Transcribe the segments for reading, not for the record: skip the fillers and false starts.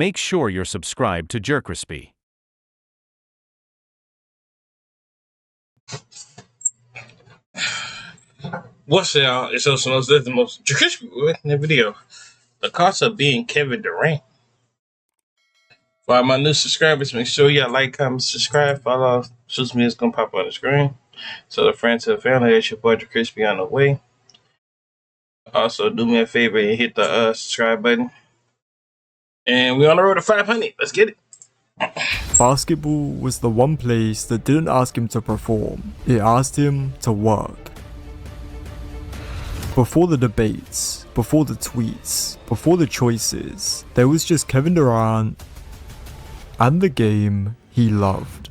make sure you're subscribed to Jerkrispy. What's y'all? It's also known as the most crispy in the video. The cost of being Kevin Durant. For all my new subscribers, make sure y'all like, comment, subscribe, follow. Social media is gonna pop on the screen. So the friends and family, it's your boy Crispy on the way. Also, do me a favor and hit the subscribe button. And we're on the road to 500. Let's get it. Basketball was the one place that didn't ask him to perform, it asked him to work. Before the debates, before the tweets, before the choices, there was just Kevin Durant and the game he loved.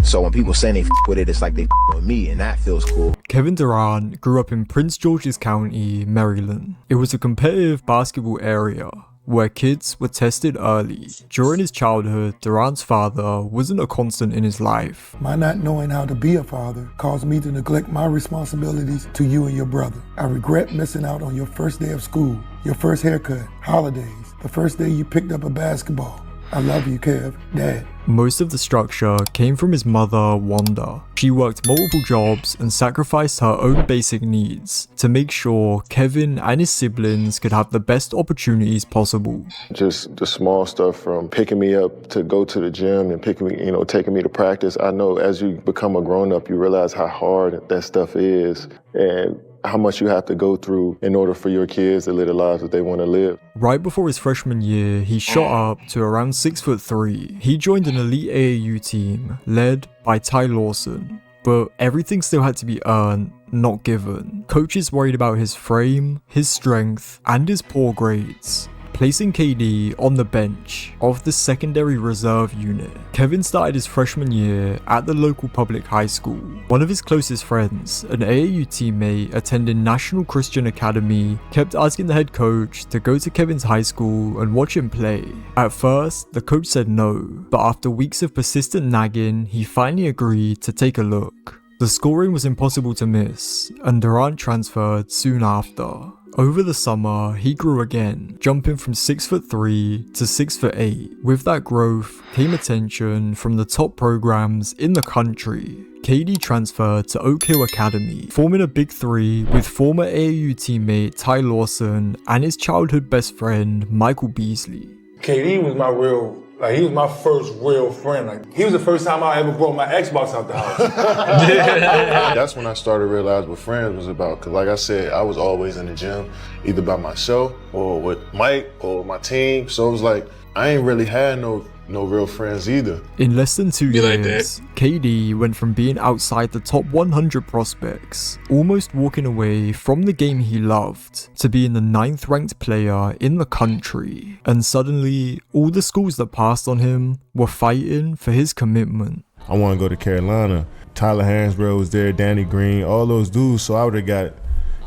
So when people say they with it, it's like they with me, and that feels cool. Kevin Durant grew up in Prince George's County, Maryland. It was a competitive basketball area where kids were tested early. During his childhood, Durant's father wasn't a constant in his life. My not knowing how to be a father caused me to neglect my responsibilities to you and your brother. I regret missing out on your first day of school, your first haircut, holidays, the first day you picked up a basketball. I love you, Kev, Dad. Most of the structure came from his mother, Wanda. She worked multiple jobs and sacrificed her own basic needs to make sure Kevin and his siblings could have the best opportunities possible. Just the small stuff from picking me up to go to the gym and picking me, taking me to practice. I know as you become a grown-up, you realize how hard that stuff is and how much you have to go through in order for your kids to live the lives that they want to live. Right before his freshman year, he shot up to around 6'3". He joined an elite AAU team led by Ty Lawson, but everything still had to be earned, not given. Coaches worried about his frame, his strength, and his poor grades, placing KD on the bench of the secondary reserve unit. Kevin started his freshman year at the local public high school. One of his closest friends, an AAU teammate attending National Christian Academy, kept asking the head coach to go to Kevin's high school and watch him play. At first, the coach said no, but after weeks of persistent nagging, he finally agreed to take a look. The scoring was impossible to miss, and Durant transferred soon after. Over the summer, he grew again, jumping from 6'3" to 6'8". With that growth came attention from the top programs in the country. KD transferred to Oak Hill Academy, forming a big three with former AAU teammate Ty Lawson and his childhood best friend Michael Beasley. KD was he was my first real friend. He was the first time I ever brought my Xbox out the house. That's when I started to realize what friends was about. Because like I said, I was always in the gym, either by myself or with Mike or my team. So it was like, I ain't really had no real friends either. In less than 2 years, KD went from being outside the top 100 prospects, almost walking away from the game he loved, to being the 9th ranked player in the country. And suddenly, all the schools that passed on him were fighting for his commitment. I want to go to Carolina. Tyler Hansbrough was there, Danny Green, all those dudes, so I would have got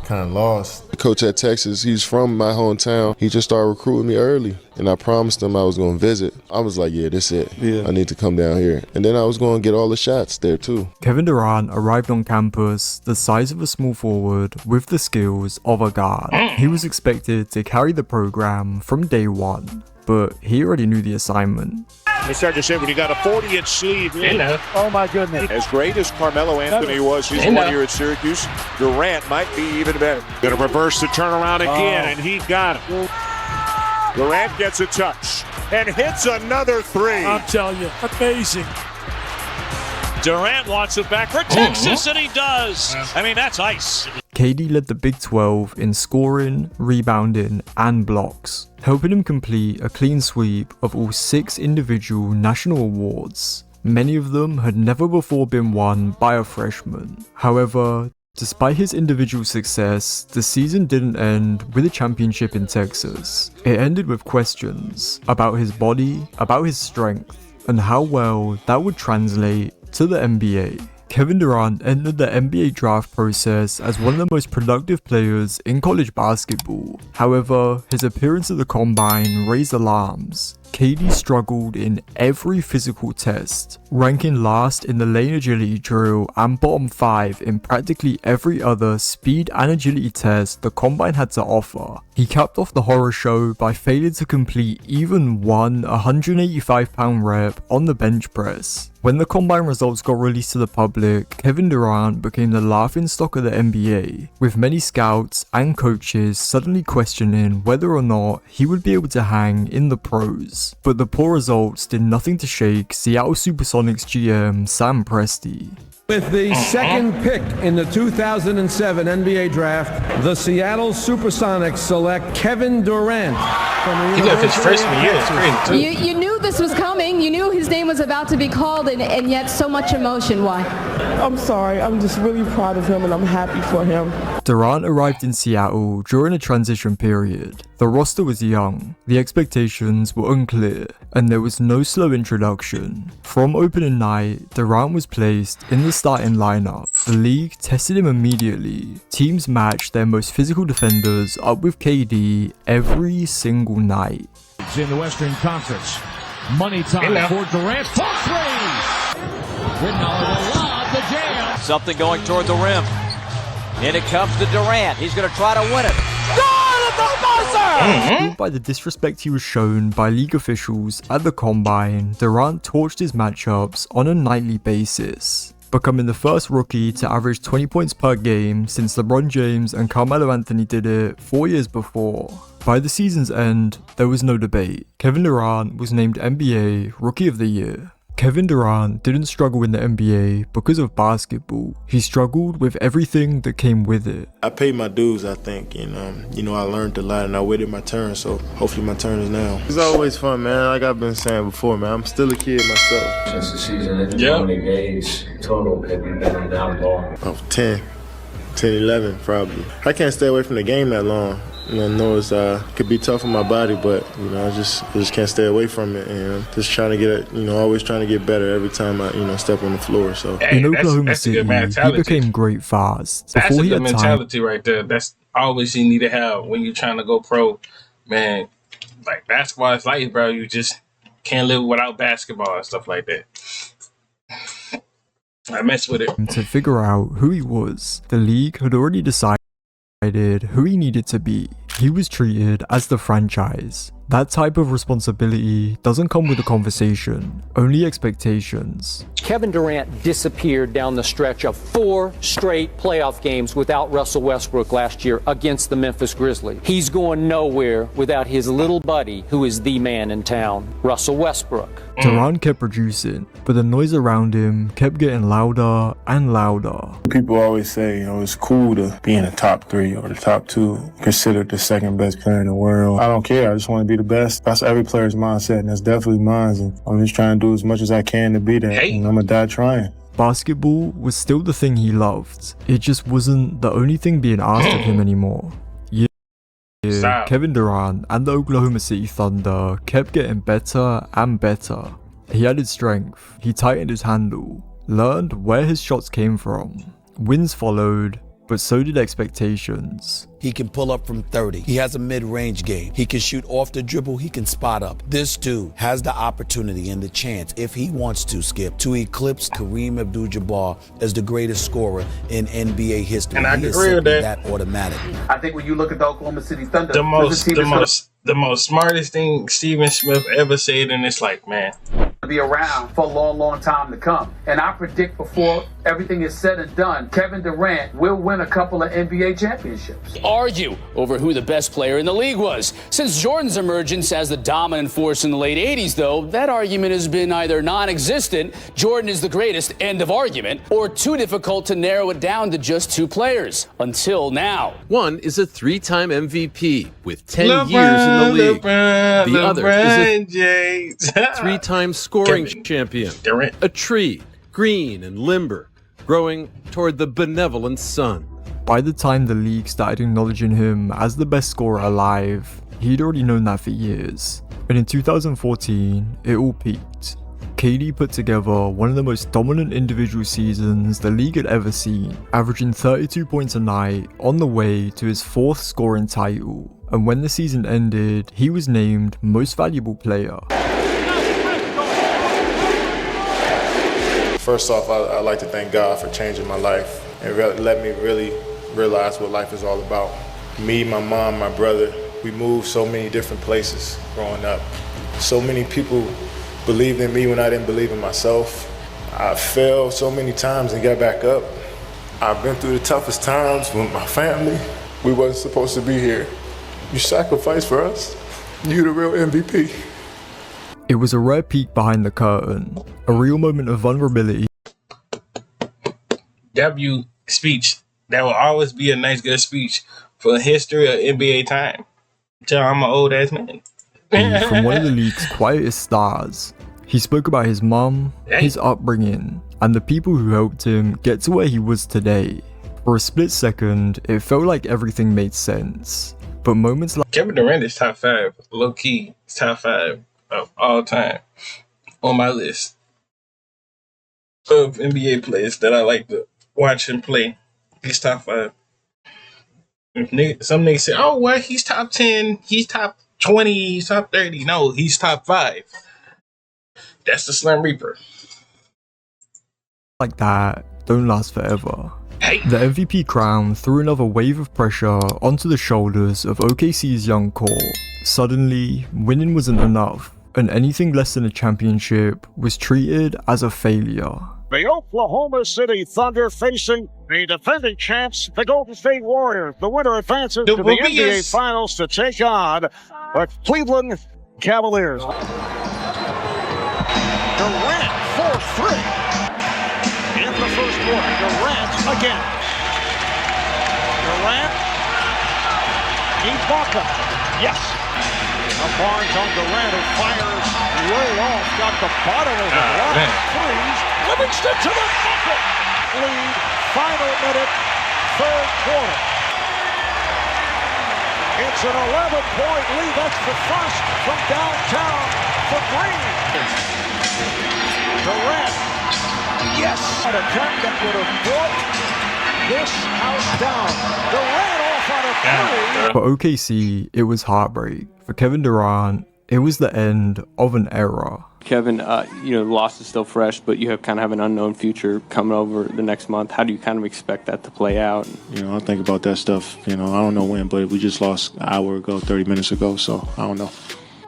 kind of lost. The coach at Texas, he's from my hometown. He just started recruiting me early, and I promised him I was going to visit. I was like, yeah, this it. Yeah. I need to come down here. And then I was going to get all the shots there too. Kevin Durant arrived on campus the size of a small forward with the skills of a guard. He was expected to carry the program from day one, but he already knew the assignment. They start to say when you got a 40-inch sleeve. Oh my goodness. As great as Carmelo Anthony was his 1 year at Syracuse, Durant might be even better. Going to reverse the turnaround again, and he got it. Durant gets a touch and hits another three. I'm telling you, amazing. Durant wants it back for Texas, and he does. I mean, that's ice. KD led the Big 12 in scoring, rebounding, and blocks, helping him complete a clean sweep of all 6 individual national awards. Many of them had never before been won by a freshman. However, despite his individual success, the season didn't end with a championship in Texas. It ended with questions about his body, about his strength, and how well that would translate to the NBA. Kevin Durant entered the NBA draft process as one of the most productive players in college basketball. However, his appearance at the combine raised alarms. KD struggled in every physical test, ranking last in the lane agility drill and bottom 5 in practically every other speed and agility test the combine had to offer. He capped off the horror show by failing to complete even one 185-pound rep on the bench press. When the combine results got released to the public, Kevin Durant became the laughingstock of the NBA, with many scouts and coaches suddenly questioning whether or not he would be able to hang in the pros. But the poor results did nothing to shake Seattle Supersonics GM Sam Presti. With the second pick in the 2007 NBA Draft, the Seattle Supersonics select Kevin Durant from the He left his University freshman of year. It's Texas. crazy, too. You knew this was coming. You knew his name was about to be called, and yet so much emotion. Why? I'm sorry. I'm just really proud of him, and I'm happy for him. Durant arrived in Seattle during a transition period. The roster was young, the expectations were unclear, and there was no slow introduction. From opening night, Durant was placed in the starting lineup. The league tested him immediately. Teams matched their most physical defenders up with KD every single night. In the Western Conference, money time for Durant. For three! Rinaldo lob the jam. Something going toward the rim. In it comes to Durant. He's going to try to win it. Fueled by the disrespect he was shown by league officials at the combine, Durant torched his matchups on a nightly basis, becoming the first rookie to average 20 points per game since LeBron James and Carmelo Anthony did it 4 years before. By the season's end, there was no debate. Kevin Durant was named NBA Rookie of the Year. Kevin Durant didn't struggle in the NBA because of basketball. He struggled with everything that came with it. I paid my dues, I think, and I learned a lot, and I waited my turn, so hopefully my turn is now. It's always fun, man. Like I've been saying before, man, I'm still a kid myself. Since the season ended, how many games total have you been down ball? Oh, 10, 11 probably. I can't stay away from the game that long. I know it could be tough on my body, but I just can't stay away from it, and just trying to get always trying to get better every time I step on the floor. So in Oklahoma City, he became great fast. That's Before a he good had mentality right there. That's always you need to have when you're trying to go pro, man. Like basketball is life, bro. You just can't live without basketball and stuff like that. I mess with it. To figure out who he was, the league had already decided who he needed to be. He was treated as the franchise. That type of responsibility doesn't come with a conversation, only expectations. Kevin Durant disappeared down the stretch of 4 straight playoff games without Russell Westbrook last year against the Memphis Grizzlies. He's going nowhere without his little buddy, who is the man in town, Russell Westbrook. Durant kept producing, but the noise around him kept getting louder and louder. People always say, it's cool to be in the top 3 or the top 2, considered the second best player in the world. I don't care. I just want to be the best. That's every player's mindset, and that's definitely mine. And I'm just trying to do as much as I can to be that, and I'm going to die trying. Basketball was still the thing he loved. It just wasn't the only thing being asked of him anymore. Kevin Durant and the Oklahoma City Thunder kept getting better and better. He added strength, he tightened his handle, learned where his shots came from. Wins followed, but so did expectations. He can pull up from 30. He has a mid-range game. He can shoot off the dribble. He can spot up. This dude has the opportunity and the chance, if he wants to, Skip, to eclipse Kareem Abdul-Jabbar as the greatest scorer in NBA history. And I agree with that. Automatic. I think when you look at the Oklahoma City Thunder, the most smartest thing Stephen Smith ever said in his life, man. Be around for a long, long time to come. And I predict before everything is said and done, Kevin Durant will win a couple of NBA championships. Argue over who the best player in the league was. Since Jordan's emergence as the dominant force in the late 80s, though, that argument has been either non-existent, Jordan is the greatest, end of argument, or too difficult to narrow it down to just 2 players. Until now. One is a 3-time MVP with 10 years in the league. The other is a 3-time scoring champion. Durant. A tree, green and limber, growing toward the benevolent sun. By the time the league started acknowledging him as the best scorer alive, he'd already known that for years. And in 2014, it all peaked. KD put together one of the most dominant individual seasons the league had ever seen, averaging 32 points a night on the way to his 4th scoring title. And when the season ended, he was named Most Valuable Player. First off, I'd like to thank God for changing my life and let me really realize what life is all about. Me, my mom, my brother, we moved so many different places growing up. So many people believed in me when I didn't believe in myself. I failed so many times and got back up. I've been through the toughest times with my family. We wasn't supposed to be here. You sacrificed for us. You the real MVP. It was a rare peek behind the curtain, a real moment of vulnerability. W speech. That will always be a nice, good speech for the history of NBA time. Till I'm an old ass man. From one of the league's quietest stars. He spoke about his mom, his upbringing, and the people who helped him get to where he was today. For a split second, it felt like everything made sense. But moments like Kevin Durant is top 5, low key, top 5 of all time on my list of NBA players that I like to watch and play. He's top 5. Some niggas say, oh, well, he's top 10, he's top 20, he's top 30. No, he's top 5. That's the Slim Reaper. like that don't last forever. Hey. The MVP crown threw another wave of pressure onto the shoulders of OKC's young core. Suddenly, winning wasn't enough, and anything less than a championship was treated as a failure. The Oklahoma City Thunder facing the defending champs, the Golden State Warriors. The winner advances to the NBA Finals to take on the Cleveland Cavaliers. Durant for 3 in the first quarter. Durant again. Durant. Ibaka. Yes. Barnes on Durant, who fires way off. Got the bottom of the block. Threes. Livingston to the bucket. Lead. Final minute. Third quarter. It's an 11-point lead. That's the first from downtown for Green. Durant. Yes. An attempt that would have brought this house down. Durant off on a 3. For OKC, it was heartbreak. For Kevin Durant, it was the end of an era. Kevin, the loss is still fresh, but you kind of have an unknown future coming over the next month. How do you kind of expect that to play out? I think about that stuff. I don't know when, but we just lost an hour ago, 30 minutes ago, so I don't know.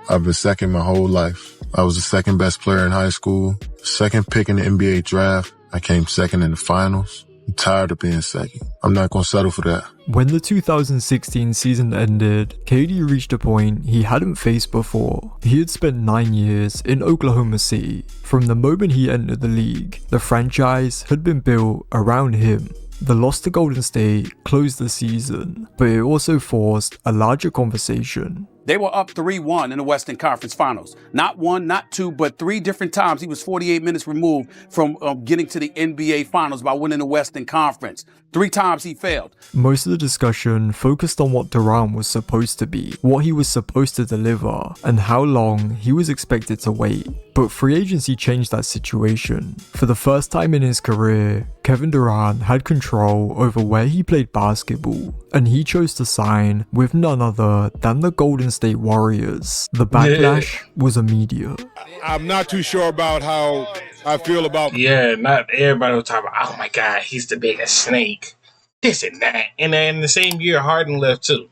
I've been second my whole life. I was the second best player in high school, second pick in the NBA draft. I came second in the finals. I'm tired of being second. I'm not going to settle for that. When the 2016 season ended, KD reached a point he hadn't faced before. He had spent 9 years in Oklahoma City. From the moment he entered the league, the franchise had been built around him. The loss to Golden State closed the season, but it also forced a larger conversation. They were up 3-1 in the Western Conference Finals. Not 1, not 2, but 3 different times. He was 48 minutes removed from getting to the NBA Finals by winning the Western Conference. 3 times he failed. Most of the discussion focused on what Durant was supposed to be, what he was supposed to deliver, and how long he was expected to wait. But free agency changed that situation. For the first time in his career, Kevin Durant had control over where he played basketball, and he chose to sign with none other than the Golden State Warriors. The backlash was immediate. I'm not too sure about how I feel about... Yeah, not everybody was talking about, oh my God, he's the biggest snake. This and that. And then in the same year, Harden left too.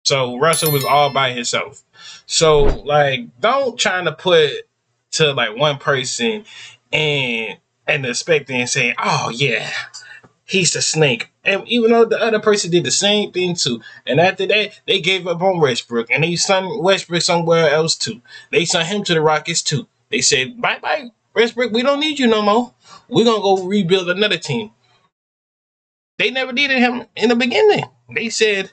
So Russell was all by himself. So, don't try to put to, one person and expecting and saying, oh, yeah, he's the snake. And even though the other person did the same thing too. And after that, they gave up on Westbrook. And they sent Westbrook somewhere else too. They sent him to the Rockets too. They said, bye-bye, Westbrook, we don't need you no more. We're going to go rebuild another team. They never needed him in the beginning. They said,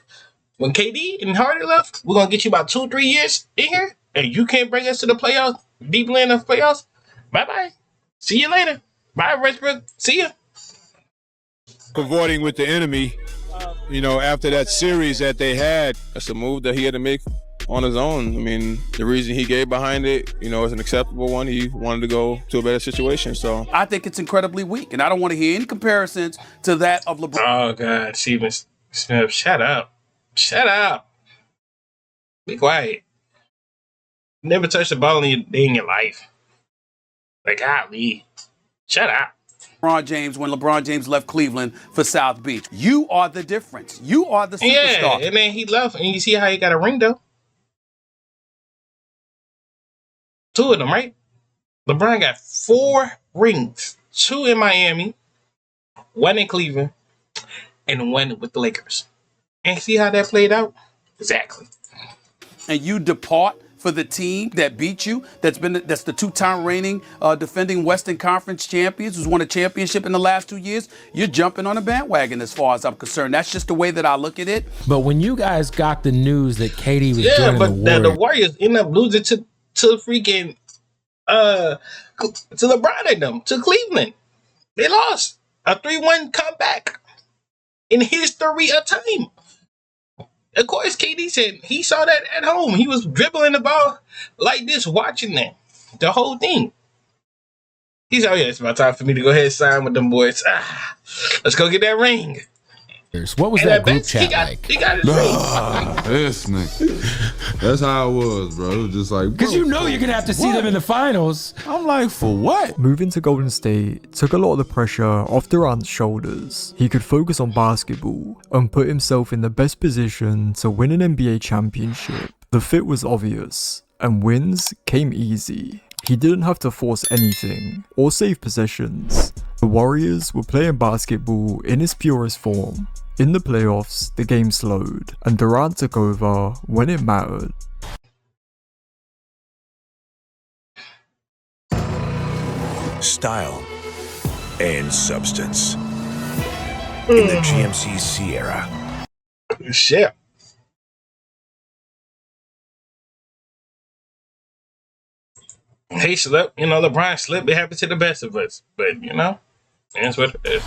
when KD and Harden left, we're going to get you about 2-3 years in here. And you can't bring us to the playoffs, deep end of playoffs. Bye-bye. See you later. Bye, Westbrook. See ya. Avoiding with the enemy, after that series that they had. That's a move that he had to make on his own. I mean, the reason he gave behind it, is an acceptable one. He wanted to go to a better situation, so. I think it's incredibly weak, and I don't want to hear any comparisons to that of LeBron. Oh, God. Stephen Smith, shut up. Shut up. Be quiet. Never touched the ball in your life. Golly. Shut up. LeBron James when LeBron James left Cleveland for South Beach. You are the difference. You are the superstar. Yeah, and then he left, and you see how he got a ring, though? 2 of them, right? LeBron got 4 rings. 2 in Miami, 1 in Cleveland, and 1 with the Lakers. And see how that played out? Exactly. And you depart for the team that beat you, that's the 2-time reigning defending Western Conference champions, who's won a championship in the last 2 years. You're jumping on a bandwagon as far as I'm concerned. That's just the way that I look at it. But when you guys got the news that KD was joining the Warriors end up losing to freaking to LeBron and them, to Cleveland. They lost a 3-1 comeback in history of time. Of course, KD said he saw that at home. He was dribbling the ball like this, watching that. The whole thing. He said, oh yeah, it's about time for me to go ahead and sign with them boys. Let's go get that ring. What was that group chat like? He got his ring. This nigga. That's how it was, bro. It was just like, because you know you're gonna have to see them in the finals. I'm like, for what? Moving to Golden State took a lot of the pressure off Durant's shoulders. He could focus on basketball and put himself in the best position to win an NBA championship. The fit was obvious, and wins came easy. He didn't have to force anything or save possessions. The Warriors were playing basketball in its purest form. In the playoffs, the game slowed, and Durant took over when it mattered. Style and substance in the GMCC era. Shit. He slipped, LeBron slipped. It happened to the best of us. But, that's what it is.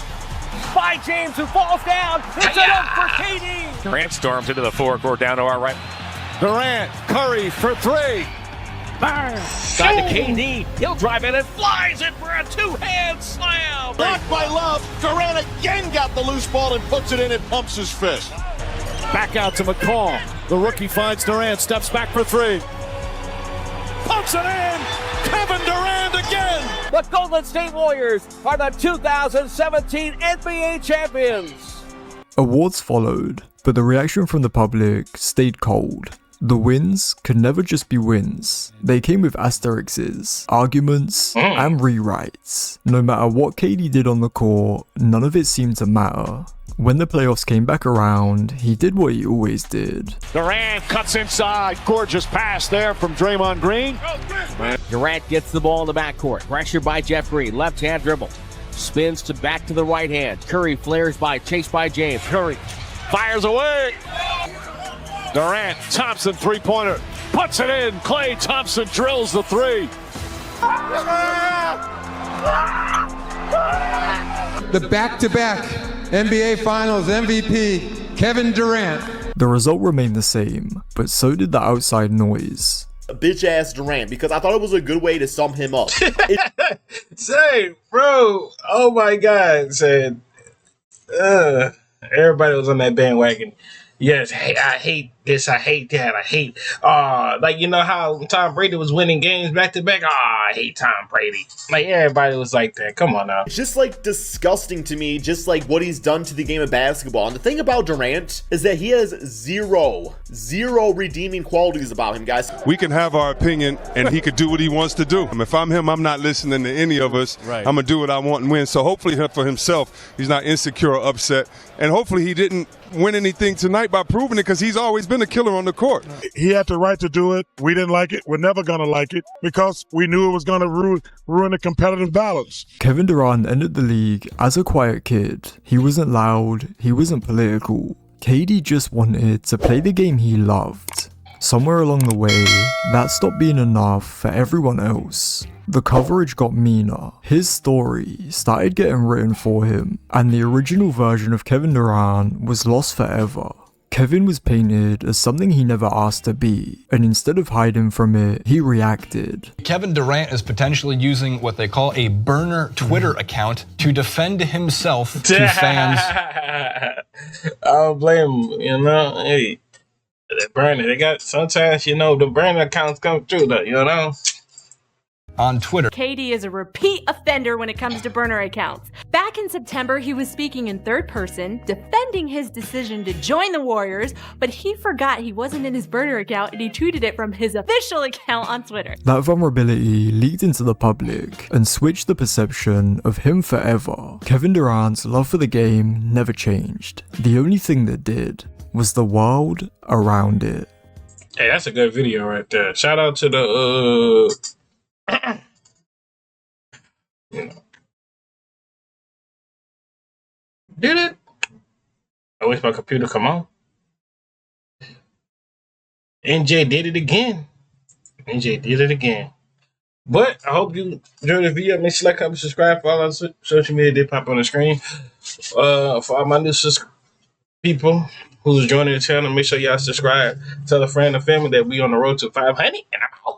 By James, who falls down. It's it up for KD. Durant storms into the forecourt down to our right. Durant, Curry for 3. Bang! Got to KD. He'll drive in and flies it for a 2-hand slam. Blocked by Love. Durant again got the loose ball and puts it in and pumps his fist. Back out to McCall. The rookie finds Durant, steps back for 3. Pumps it in. Kevin Durant again. The Golden State Warriors are the 2017 NBA champions. Awards followed, but the reaction from the public stayed cold. The wins could never just be wins. They came with asterisks, arguments, and rewrites. No matter what KD did on the court, none of it seemed to matter. When the playoffs came back around, he did what he always did. Durant cuts inside. Gorgeous pass there from Draymond Green. Durant gets the ball in the backcourt. Pressure by Jeff Green. Left-hand dribble. Spins to back to the right hand. Curry flares by, chased by James. Curry fires away. Durant, Thompson three-pointer. Puts it in. Klay Thompson drills the 3. The back-to-back NBA Finals MVP, Kevin Durant. The result remained the same, but so did the outside noise. Bitch-ass Durant, because I thought it was a good way to sum him up. Say, bro, oh my God, said, everybody was on that bandwagon. Yes, hey, I hate this, I hate that, I hate, like, you know how Tom Brady was winning games back to back? I hate Tom Brady. Like, everybody was like that. Come on now. It's just, like, disgusting to me, just, like, what he's done to the game of basketball. And the thing about Durant is that he has zero redeeming qualities about him, guys. We can have our opinion, and he could do what he wants to do. If I'm him, I'm not listening to any of us. Right. I'm going to do what I want and win. So hopefully for himself, he's not insecure or upset. And hopefully he didn't win anything tonight by proving it, because he's always been a killer on the court. He had the right to do it. We didn't like it. We're never going to like it because we knew it was going to ruin the competitive balance. Kevin Durant entered the league as a quiet kid. He wasn't loud, he wasn't political. KD just wanted to play the game he loved. Somewhere along the way, that stopped being enough for everyone else. The coverage got meaner. His story started getting written for him, and the original version of Kevin Durant was lost forever. Kevin was painted as something he never asked to be, and instead of hiding from it, he reacted. Kevin Durant is potentially using what they call a burner Twitter account to defend himself to fans. I don't blame him, Hey, that burner, they got, sometimes, the burner accounts come through, though, on Twitter. KD is a repeat offender when it comes to burner accounts. Back in September, he was speaking in third person, defending his decision to join the Warriors, but he forgot he wasn't in his burner account and he tweeted it from his official account on Twitter. That vulnerability leaked into the public and switched the perception of him forever. Kevin Durant's love for the game never changed. The only thing that did was the world around it. Hey, that's a good video right there. Shout out to the Did it? I wish my computer come on. NJ did it again. NJ did it again. But I hope you enjoyed the video. Make sure you like, comment, subscribe for all our social media. They pop on the screen. For all my new people who's joining the channel, make sure y'all subscribe. Tell a friend and family that we on the road to 500. And I'm out.